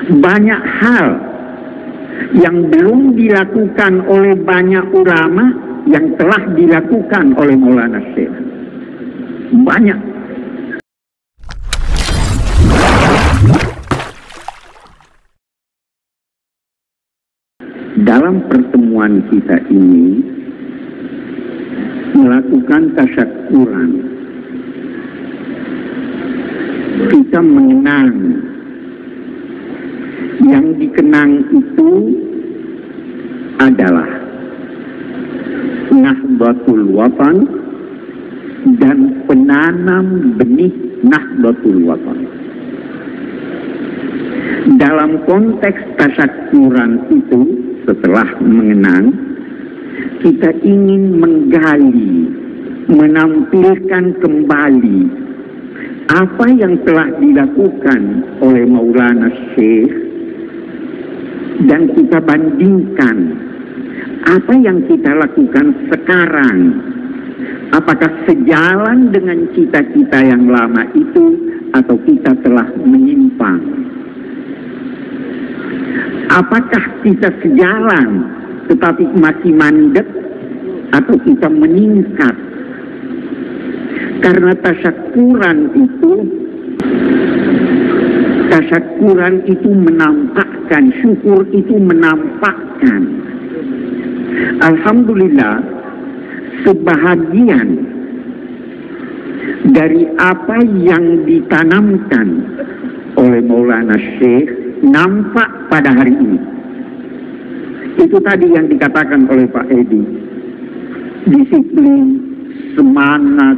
banyak hal yang belum dilakukan oleh banyak ulama yang telah dilakukan oleh Maulana Syekh. Banyak. Dalam pertemuan kita ini melakukan tasyakuran, kita mengenang. Yang dikenang itu adalah Nahdlatul Watan dan penanam benih Nahdlatul Watan. Dalam konteks tasyakuran itu, setelah mengenang, kita ingin menggali, menampilkan kembali apa yang telah dilakukan oleh Maulana Syekh, dan kita bandingkan apa yang kita lakukan sekarang. Apakah sejalan dengan cita-cita yang lama itu atau kita telah menyimpang? Apakah kita sejalan tetapi masih mandek atau kita meningkat? Karena tasyakuran itu menampakkan, syukur itu menampakkan. Alhamdulillah, sebahagian dari apa yang ditanamkan oleh Maulana Syekh nampak pada hari ini. Itu tadi yang dikatakan oleh Pak Edi. Disiplin, semangat,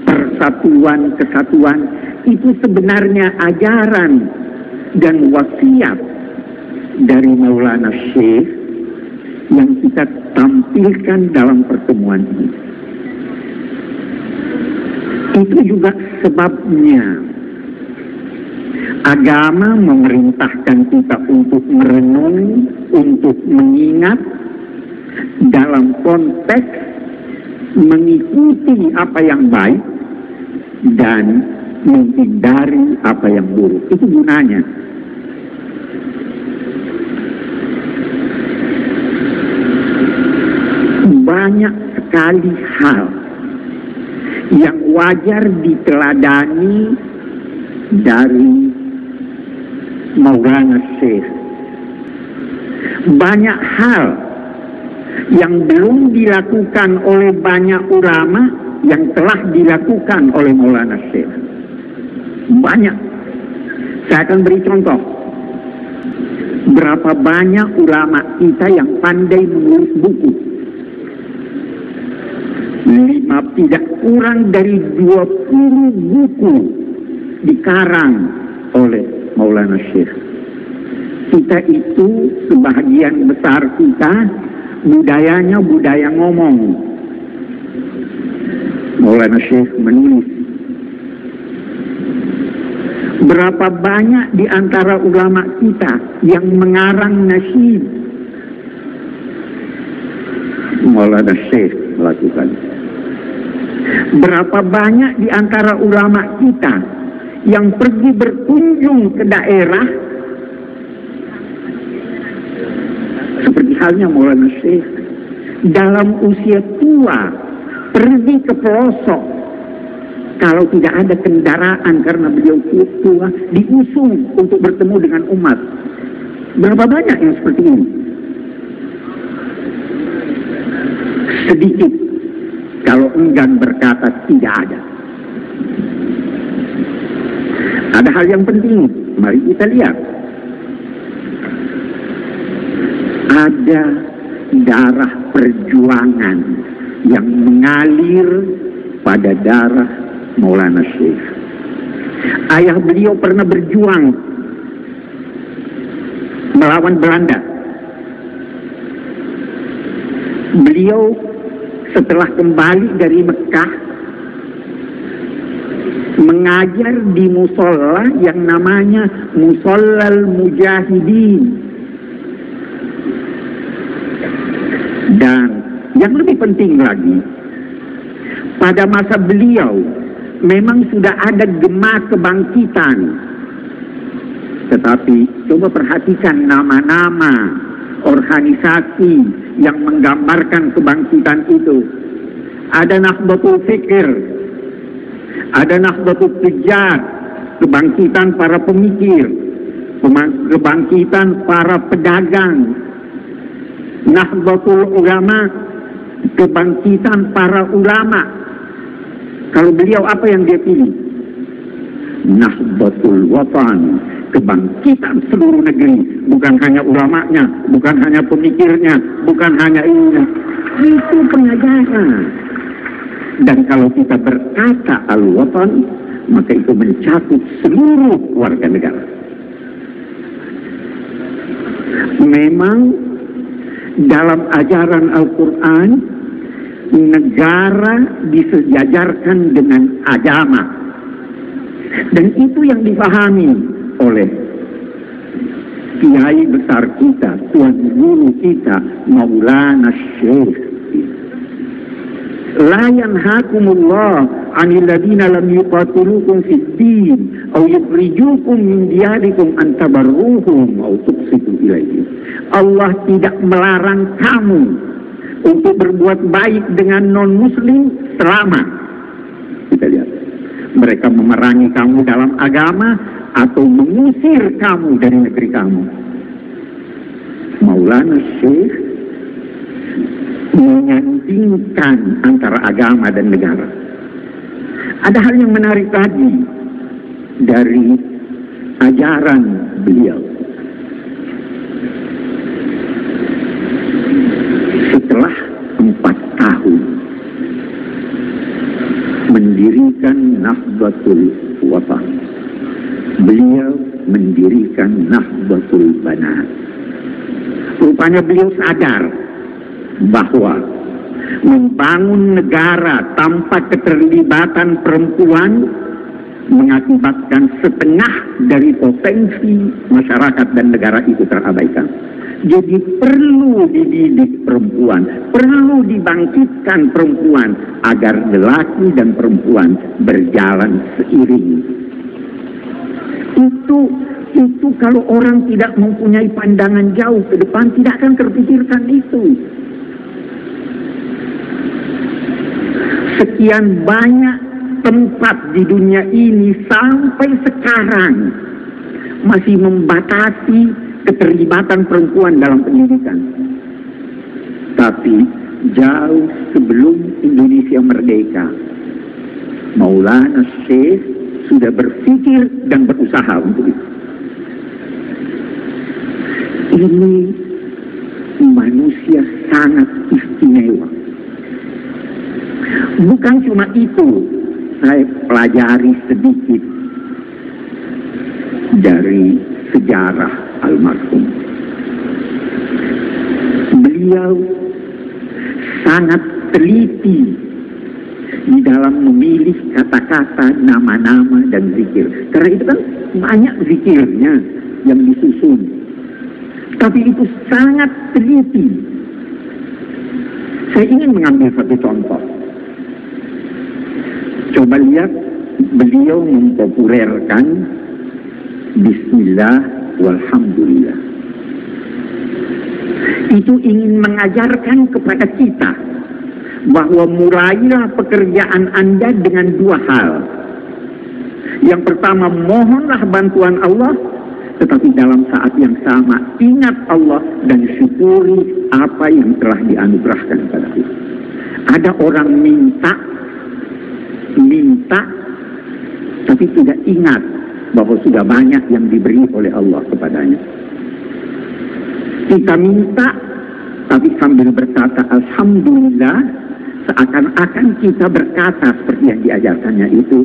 persatuan, kesatuan, itu sebenarnya ajaran dan wasiat dari Maulana Syekh yang kita tampilkan dalam pertemuan ini. Itu juga sebabnya agama memerintahkan kita untuk merenung, untuk mengingat dalam konteks mengikuti apa yang baik dan menghindari apa yang buruk. Itu gunanya. Banyak sekali hal yang wajar diteladani dari Maulana Syekh. Banyak hal yang belum dilakukan oleh banyak ulama yang telah dilakukan oleh Maulana Syekh. Banyak. Saya akan beri contoh. Berapa banyak ulama kita yang pandai menulis buku. Tidak kurang dari 20 buku dikarang oleh Maulana Syekh. Kita itu, sebahagian besar kita, budayanya budaya ngomong. Maulana Syekh menulis. Berapa banyak di antara ulama kita yang mengarang nasyid? Maulana Syekh melakukan. Berapa banyak di antara ulama kita yang pergi berkunjung ke daerah seperti halnya Maulana Syekh dalam usia tua pergi ke pelosok. Kalau tidak ada kendaraan karena beliau tua, diusung untuk bertemu dengan umat. Berapa banyak yang seperti ini? Sedikit. Kalau enggan berkata tidak ada. Ada hal yang penting. Mari kita lihat. Ada darah perjuangan yang mengalir pada darah Maulana Syekh. Ayah beliau pernah berjuang melawan Belanda. Beliau setelah kembali dari Mekah mengajar di musola yang namanya Mushollal Mujahidin. Dan yang lebih penting lagi, pada masa beliau memang sudah ada gema kebangkitan Tetapi coba perhatikan nama-nama organisasi yang menggambarkan kebangkitan itu. Ada Nahdlatul Fikir, ada Nahdlatul Tujjar, kebangkitan para pemikir, kebangkitan para pedagang. Nahdlatul Ulama, kebangkitan para ulama. Kalau beliau apa yang dia pilih? Nahdlatul Watan, kebangkitan seluruh negeri, bukan hanya ulamanya, bukan hanya pemikirnya, bukan hanya ini. Itu pengajaran. Dan kalau kita berkata al-watan, maka itu mencakup seluruh warga negara. Memang dalam ajaran Al-Quran, negara disejajarkan dengan agama. Dan itu yang dipahami oleh kiai besar kita, tuan guru kita, Maulana Syekh. La yanhakumullah 'anil ladina lam yuqatilukum fid din aw yukhrijukum min diyarikum an tabarruhum aw tuqsitu ilaihim. Allah tidak melarang kamu untuk berbuat baik dengan non-muslim selama, kita lihat, mereka memerangi kamu dalam agama atau mengusir kamu dari negeri kamu. Maulana Syekh menyandingkan antara agama dan negara. Ada hal yang menarik tadi dari ajaran beliau. Setelah 4 tahun mendirikan Nahdlatul Watan, beliau mendirikan Nahdlatul Banat. Rupanya beliau sadar bahwa membangun negara tanpa keterlibatan perempuan mengakibatkan setengah dari potensi masyarakat dan negara itu terabaikan. Jadi perlu dididik perempuan, perlu dibangkitkan perempuan agar lelaki dan perempuan berjalan seiring. Itu kalau orang tidak mempunyai pandangan jauh ke depan tidak akan terpikirkan itu. Sekian banyak tempat di dunia ini sampai sekarang masih membatasi keterlibatan perempuan dalam pendidikan. Tapi jauh sebelum Indonesia merdeka, Maulana Syekh sudah berpikir dan berusaha untuk itu. Ini manusia sangat istimewa. Bukan cuma itu, saya pelajari sedikit dari sejarah almarhum. Beliau sangat teliti di dalam memilih kata-kata, nama-nama, dan zikir. Karena itu kan banyak zikirnya yang disusun. Tapi itu sangat teliti. Saya ingin mengambil satu contoh. Coba lihat, beliau mempopulerkan Bismillah walhamdulillah. Itu ingin mengajarkan kepada kita bahwa mulailah pekerjaan Anda dengan 2 hal. Yang pertama, mohonlah bantuan Allah, tetapi dalam saat yang sama ingat Allah dan syukuri apa yang telah dianugerahkan kepada kita. Ada orang minta, tapi tidak ingat bahwa sudah banyak yang diberi oleh Allah kepadanya. Kita minta, tapi sambil berkata alhamdulillah, seakan-akan kita berkata seperti yang diajarkannya itu,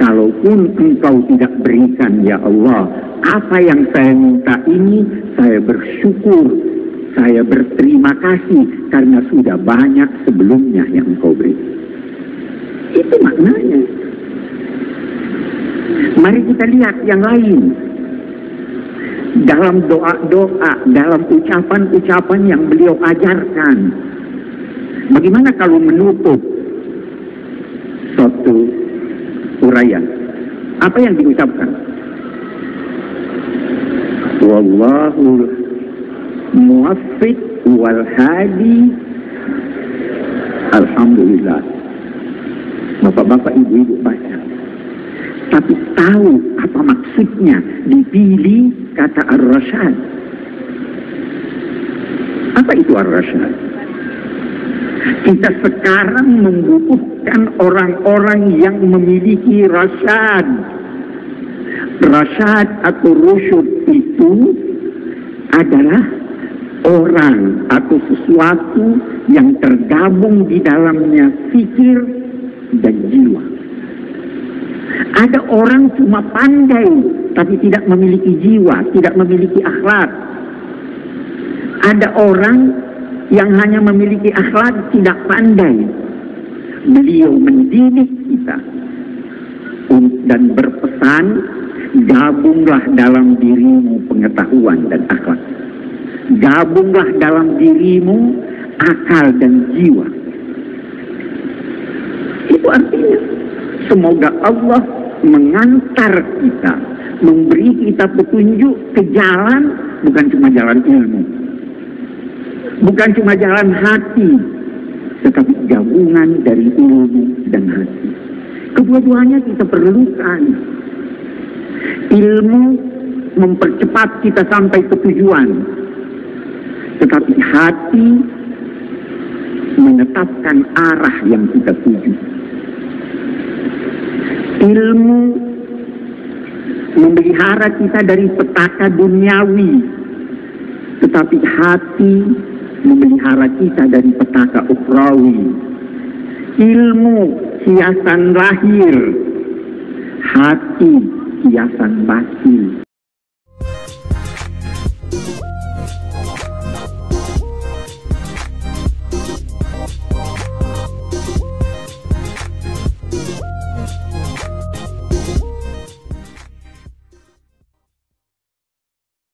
kalaupun engkau tidak berikan ya Allah, apa yang saya minta ini, saya bersyukur, saya berterima kasih karena sudah banyak sebelumnya yang engkau beri. Itu maknanya. Mari kita lihat yang lain. Dalam doa-doa, dalam ucapan-ucapan yang beliau ajarkan. Bagaimana kalau menutup suatu uraian? Apa yang diucapkan? Wallahu muwaffiq wal hadi. Alhamdulillah. Bapak-bapak, ibu-ibu baca. Tapi tahu apa maksudnya dipilih kata ar-rasyad. Apa itu ar-rasyad? Kita sekarang membutuhkan orang-orang yang memiliki rasyad. Rasyad atau rusyud itu adalah orang atau sesuatu yang tergabung di dalamnya fikir dan jiwa. Ada orang cuma pandai tapi tidak memiliki jiwa, tidak memiliki akhlak. Ada orang yang hanya memiliki akhlak, tidak pandai. Beliau mendidik kita dan berpesan, gabunglah dalam dirimu pengetahuan dan akhlak. Gabunglah dalam dirimu akal dan jiwa. Itu artinya semoga Allah mengantar kita, memberi kita petunjuk ke jalan, bukan cuma jalan ilmu, bukan cuma jalan hati, tetapi gabungan dari ilmu dan hati. Kedua-duanya kita perlukan. Ilmu mempercepat kita sampai ke tujuan, tetapi hati menetapkan arah yang kita tuju. Ilmu memelihara kita dari petaka duniawi, tetapi hati memelihara kita dari petaka ukhrawi. Ilmu hiasan lahir, hati hiasan batin.